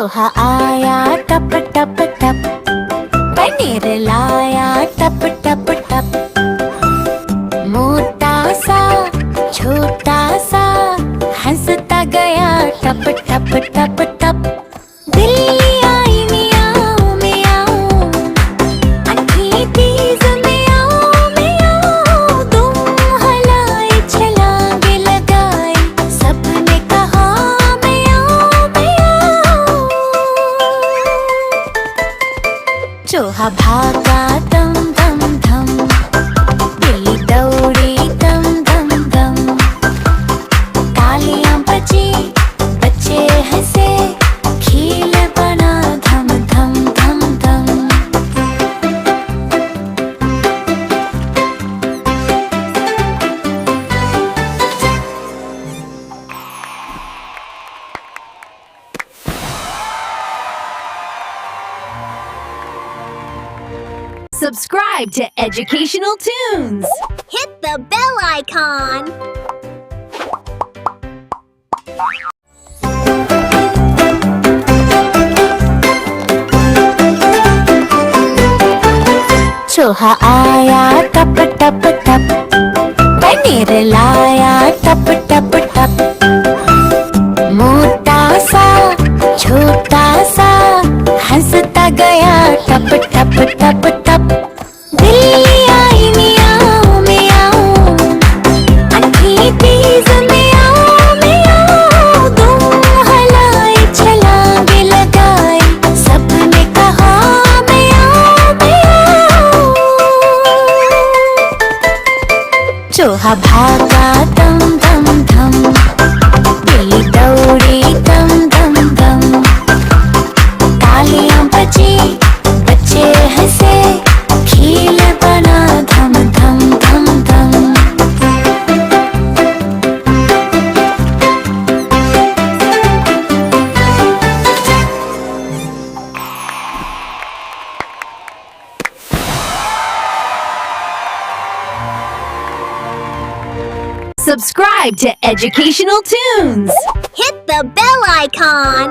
चोहा आया टप टप टप, पनीर लाया टप टप टप। मोटा सा छोटा सा हंसता गया टप टप टप टप। बिल्ली आई मियाओ मियाओ, अखी तेज मियाओ मियाओ। दुम हलाई छलांगे लगाई, सबने कहा मियाओ मियाओ। चूहा भागा दम दम दम, बिल्ली दौड़ी दम दम दम। तालियां बजी बच्चे हंसे, खेल बना धम धम धम धम। Subscribe to Educational Tunes. Hit the bell icon. चूहा आया टप टप टप, पनीर लाया टप टप टप। मोटा सा छोटा सा हंसता गया टप टप टप टप। बिल्ली आई मियाओ मियाओ, अखी तेज मियाओ मियाओ। दुम हलाई छलांगे लगाई, सबने कहा मियाओ मियाओ। चूहा भागा दम दम दम, बिल्ली दौड़ी दम दम दम। तालियां बजी बच्चे हंसे, खेल बना धम धम धम धम। Subscribe to Educational Tunes. Hit the bell icon.